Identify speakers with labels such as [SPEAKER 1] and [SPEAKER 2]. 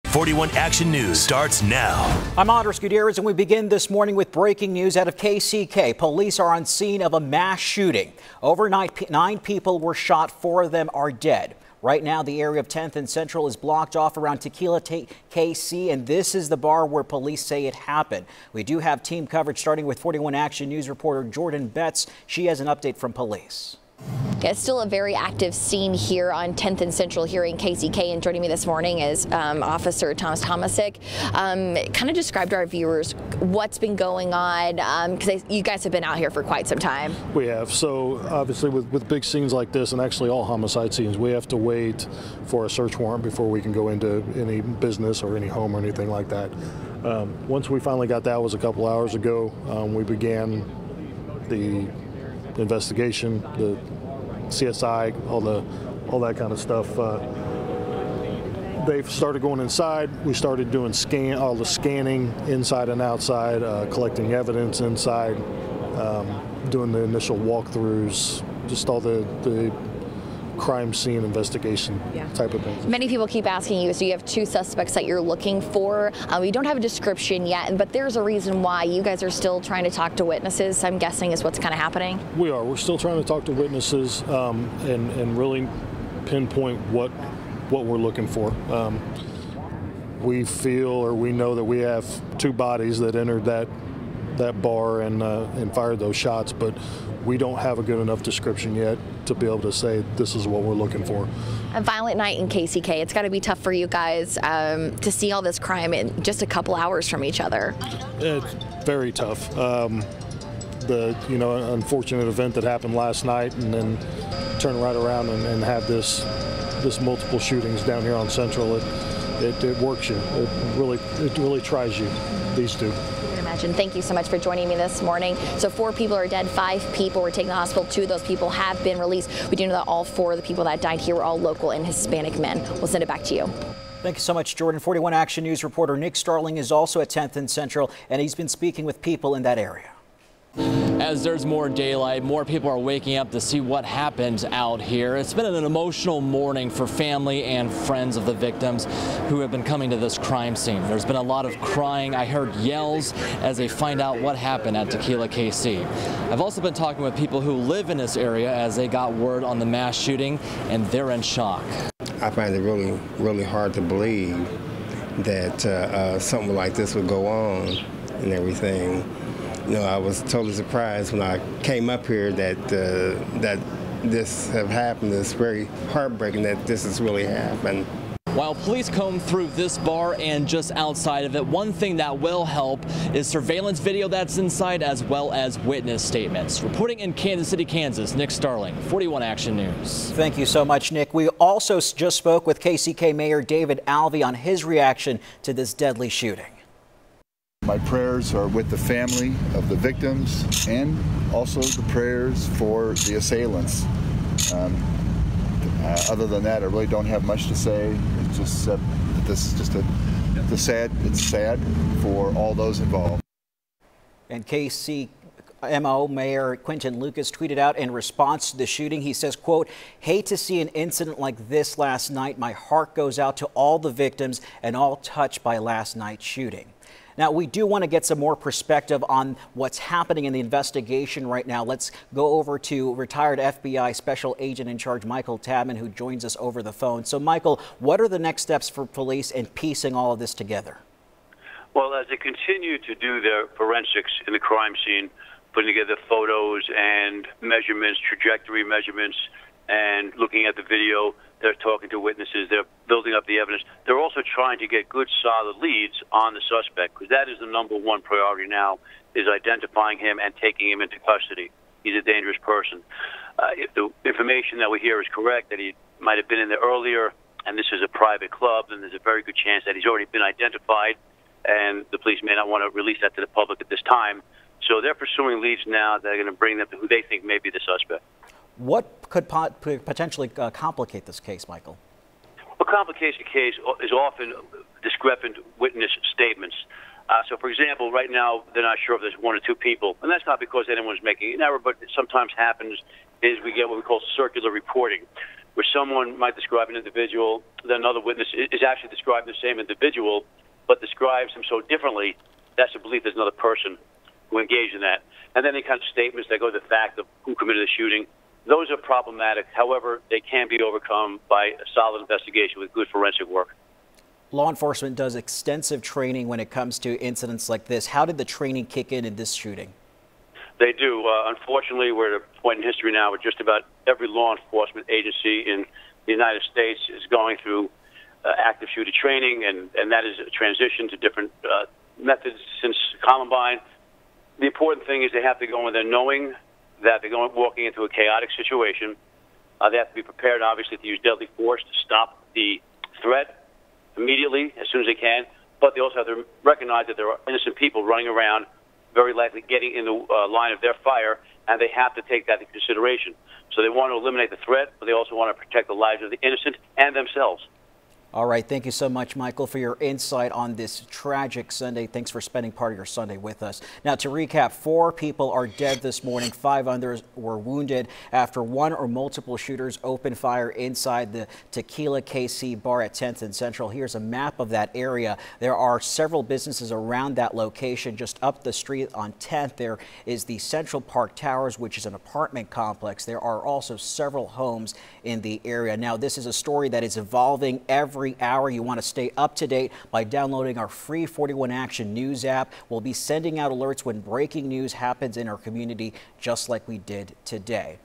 [SPEAKER 1] 41 Action News starts now.
[SPEAKER 2] I'm Andres Gutierrez, and we begin this morning with breaking news out of KCK. Police are on scene of a mass shooting. Overnight, 9 people were shot, 4 of them are dead. Right now, the area of 10th and Central is blocked off around Tequila KC, and this is the bar where police say it happened. We do have team coverage starting with 41 Action News reporter Jordan Betts. She has an update from police.
[SPEAKER 3] Yeah, it's still a very active scene here on 10th and Central here in KCK, and joining me this morning is Officer Thomas Tomasic. Kind of describe to our viewers what's been going on, because you guys have been out here for quite some time.
[SPEAKER 4] We have. So obviously with big scenes like this, and actually all homicide scenes, we have to wait for a search warrant before we can go into any business or any home or anything like that. Once we finally got that, was a couple hours ago, we began the investigation, the CSI, all that kind of stuff. They've started going inside. We started doing all the scanning inside and outside, collecting evidence inside, doing the initial walkthroughs, just all the crime scene investigation type of things.
[SPEAKER 3] Many people keep asking you, so you have 2 suspects that you're looking for. We don't have a description yet, but there's a reason why. You guys are still trying to talk to witnesses, I'm guessing is what's kind of happening?
[SPEAKER 4] We are. We're still trying to talk to witnesses and really pinpoint what we're looking for. We feel, or we know, that we have 2 bodies that entered that bar and fired those shots, but we don't have a good enough description yet to be able to say this is what we're looking for.
[SPEAKER 3] A violent night in KCK. It's got to be tough for you guys to see all this crime in just a couple hours from each other.
[SPEAKER 4] It's very tough. The unfortunate event that happened last night, and then turn right around and have this multiple shootings down here on Central. It works you. It really tries you. These 2.
[SPEAKER 3] Imagine. Thank you so much for joining me this morning. So 4 people are dead, 5 people were taken to the hospital. 2 of those people have been released. We do know that all 4 of the people that died here were all local and Hispanic men. We'll send it back to you.
[SPEAKER 2] Thank you so much, Jordan. 41 Action News reporter Nick Starling is also at 10th and Central, and he's been speaking with people in that area.
[SPEAKER 5] As there's more daylight, more people are waking up to see what happened out here. It's been an emotional morning for family and friends of the victims who have been coming to this crime scene. There's been a lot of crying. I heard yells as they find out what happened at Tequila KC. I've also been talking with people who live in this area as they got word on the mass shooting, and they're in shock.
[SPEAKER 6] I find it really, really hard to believe that something like this would go on and everything. I was totally surprised when I came up here that this have happened. It's very heartbreaking that this has really happened.
[SPEAKER 5] While police comb through this bar and just outside of it, one thing that will help is surveillance video that's inside, as well as witness statements. Reporting in Kansas City, Kansas, Nick Starling, 41 Action News.
[SPEAKER 2] Thank you so much, Nick. We also just spoke with KCK Mayor David Alvey on his reaction to this deadly shooting.
[SPEAKER 7] My prayers are with the family of the victims, and also the prayers for the assailants. Other than that, I really don't have much to say. It's just that this is just it's sad for all those involved. And KCMO Mayor Quinton Lucas tweeted out in response to the shooting. He says, quote, "Hate to see an incident like this last night. My heart goes out to all the victims and all touched by last night's shooting." Now, we do want to get some more perspective on what's happening in the investigation right now. Let's go over to retired FBI Special Agent in Charge Michael Tabman, who joins us over the phone. So, Michael, what are the next steps for police in piecing all of this together?
[SPEAKER 8] Well, as they continue to do their forensics in the crime scene, putting together photos and measurements, trajectory measurements, and looking at the video, they're talking to witnesses, they're building up the evidence. They're also trying to get good, solid leads on the suspect, because that is the #1 priority now, is identifying him and taking him into custody. He's a dangerous person. If the information that we hear is correct, that he might have been in there earlier, and this is a private club, then there's a very good chance that he's already been identified, and the police may not want to release that to the public at this time. So they're pursuing leads now that are going to bring them to who they think may be the suspect.
[SPEAKER 2] What could potentially complicate this case, Michael?
[SPEAKER 8] What complicates the case is often discrepant witness statements. So, for example, right now they're not sure if there's 1 or 2 people, and that's not because anyone's making an error, but it sometimes happens is we get what we call circular reporting, where someone might describe an individual, then another witness is actually describing the same individual, but describes him so differently, that's a belief there's another person who engaged in that. And then any kind of statements that go to the fact of who committed the shooting, those are problematic. However, they can be overcome by a solid investigation with good forensic work.
[SPEAKER 2] Law enforcement does extensive training when it comes to incidents like this. How did the training kick in this shooting?
[SPEAKER 8] They do. Unfortunately, we're at a point in history now where just about every law enforcement agency in the United States is going through active shooter training, and that is a transition to different methods since Columbine. The important thing is they have to go in there knowing that they're walking into a chaotic situation. They have to be prepared, obviously, to use deadly force to stop the threat immediately, as soon as they can. But they also have to recognize that there are innocent people running around, very likely getting in the line of their fire, and they have to take that into consideration. So they want to eliminate the threat, but they also want to protect the lives of the innocent and themselves.
[SPEAKER 2] All right. Thank you so much, Michael, for your insight on this tragic Sunday. Thanks for spending part of your Sunday with us. Now, to recap, 4 people are dead this morning. 5 others were wounded after one or multiple shooters opened fire inside the Tequila KC Bar at 10th and Central. Here's a map of that area. There are several businesses around that location. Just up the street on 10th, there is the Central Park Towers, which is an apartment complex. There are also several homes in the area. Now, this is a story that is evolving every hour. You want to stay up to date by downloading our free 41 Action News app. We'll be sending out alerts when breaking news happens in our community, just like we did today.